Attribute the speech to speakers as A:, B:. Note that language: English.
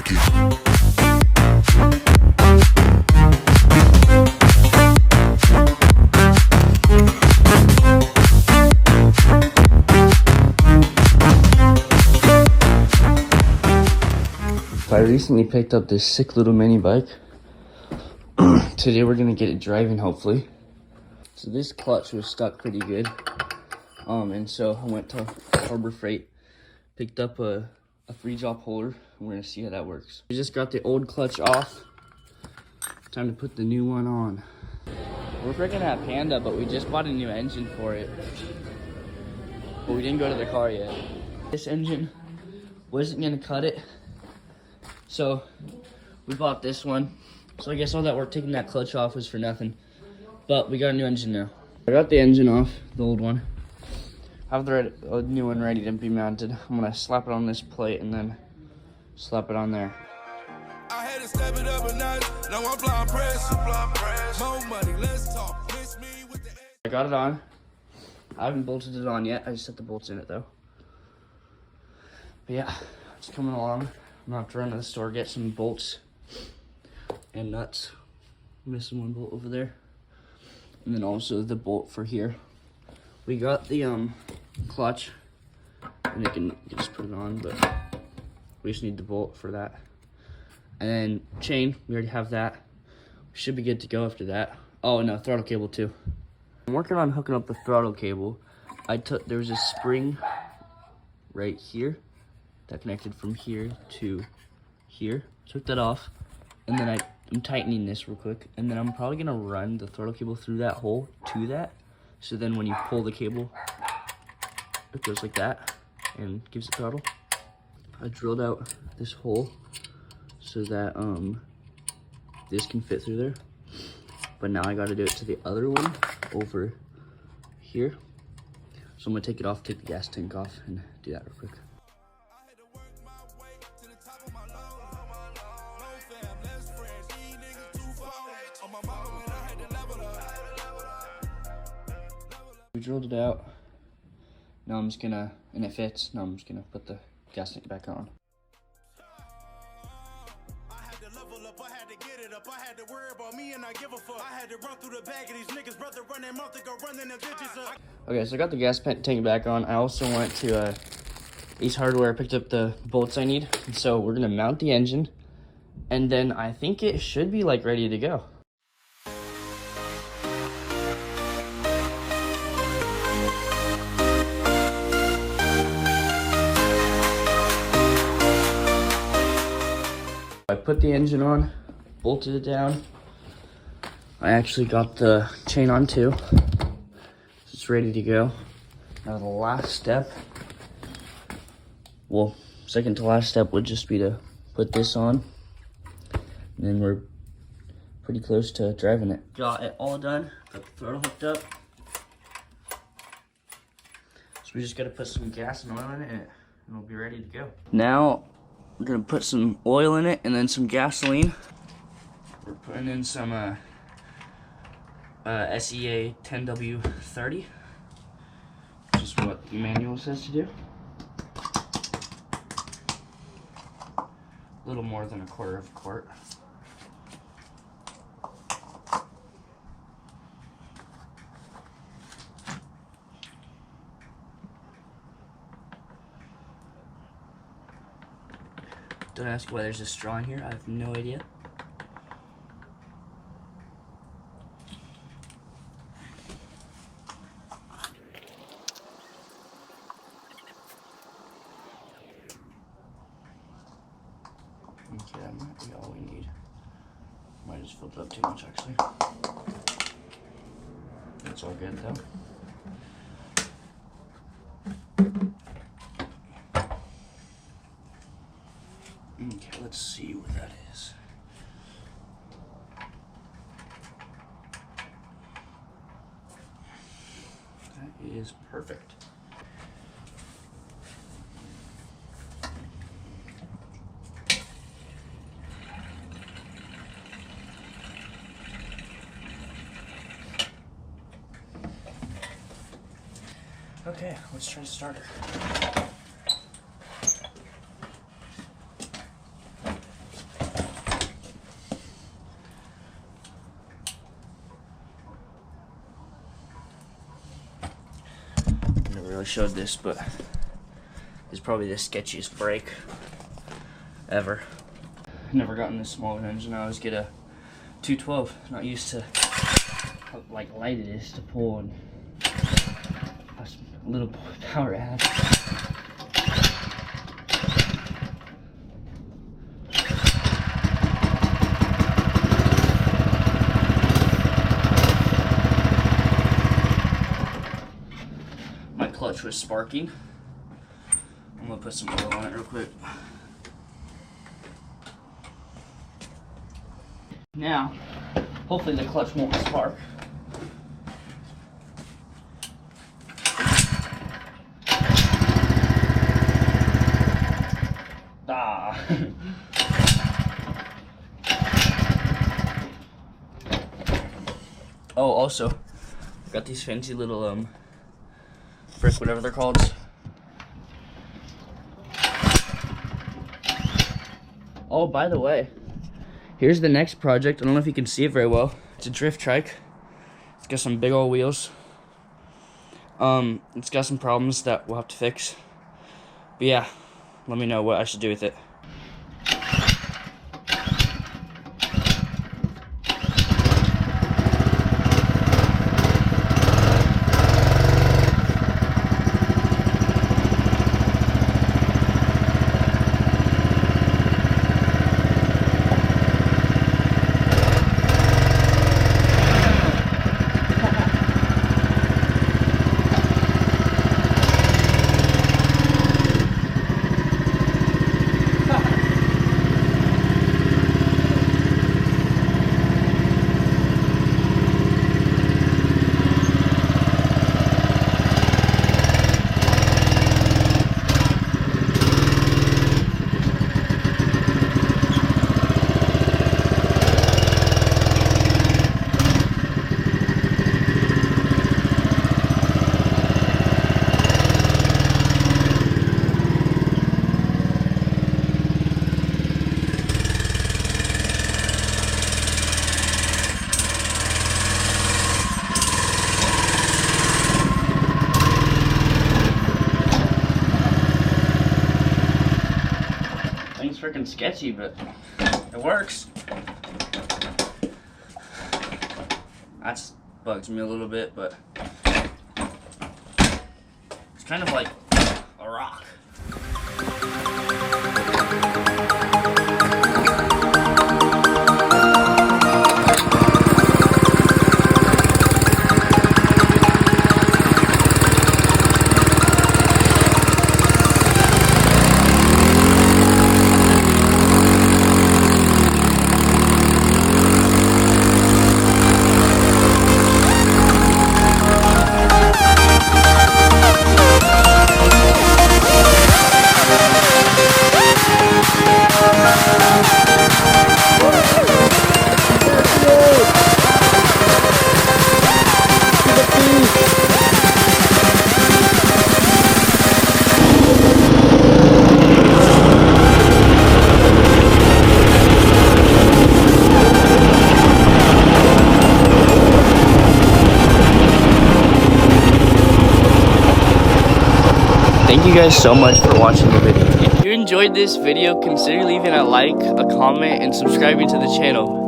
A: like it.
B: I recently picked up this sick little mini bike. Today we're gonna get it driving, hopefully. So this clutch was stuck pretty good. And so I went to Harbor Freight, picked up a 3-drop holder, and we're gonna see how that works. We just got the old clutch off. Time to put the new one on. We're freaking at Panda, but we just bought a new engine for it. But we didn't go to the car yet. This engine wasn't gonna cut it. So we bought this one. So I guess all that work taking that clutch off was for nothing. But we got a new engine now. I got the engine off, the old one. I have the new one ready to be mounted. I'm gonna slap it on this plate and then slap it on there.
C: I had to step it up a notch. Now I'm flying press. More money, let's talk. Miss me with the
B: I got it on. I haven't bolted it on yet. I just set the bolts in it though. But yeah, it's coming along. I'm gonna have to run to the store, get some bolts and nuts. Missing one bolt over there. And then also the bolt for here. We got the clutch, and you can just put it on, but we just need the bolt for that. And then chain, we already have that. We should be good to go after that. Oh no, throttle cable too. I'm working on hooking up the throttle cable. There was a spring right here that connected from here to here. Took that off, and then I'm tightening this real quick, and then I'm probably gonna run the throttle cable through that hole to that, so then when you pull the cable, it goes like that and gives it throttle. I drilled out this hole so that this can fit through there, but now I gotta do it to the other one over here. So I'm gonna take it off, take the gas tank off, and do that real quick. We drilled it out. Now I'm just gonna, and it fits. Now I'm just gonna put the gas tank back on.
C: I had to level up, I had to get it up, I had to worry about me and not give a fuck. I had to run through the bag of these niggas, brother run that month to go running the ditches up. Okay,
B: so I got the gas tank back on. I also went to Ace Hardware, picked up the bolts I need. And so we're gonna mount the engine, and then I think it should be like ready to go. I put the engine on, bolted it down. I actually got the chain on too. It's ready to go. Now the last step, well, second to last step would just be to put this on. And then we're pretty close to driving it. Got it all done, got the throttle hooked up. So we just gotta put some gas and oil in it and we'll be ready to go. Now, we're gonna put some oil in it and then some gasoline. We're putting in some SEA 10W30, which is what the manual says to do. A little more than 1/4 quart. Don't ask why there's a straw in here. I have no idea. Okay, that might be all we need. Might just filled it up too much, actually. That's all good, though. Okay, let's see what that is. That is perfect. Okay, let's try to start her. probably showed this, but it's probably the sketchiest brake ever. Never gotten this small of an engine. I always get a 212. Not used to how like light it is to pull and how little power it has. My clutch was sparking. I'm gonna put some oil on it real quick. Now, hopefully the clutch won't spark. Ah. Oh, also, got these fancy little frick, whatever they're called. Oh, by the way, here's the next project. I don't know if you can see it very well. It's a drift trike. It's got some big old wheels. It's got some problems that we'll have to fix. But yeah, let me know what I should do with it. Freaking sketchy, but it works. That bugs me a little bit, but it's kind of like a rock. Thank you guys so much for watching the video. If you enjoyed this video, consider leaving a like, a comment, and subscribing to the channel.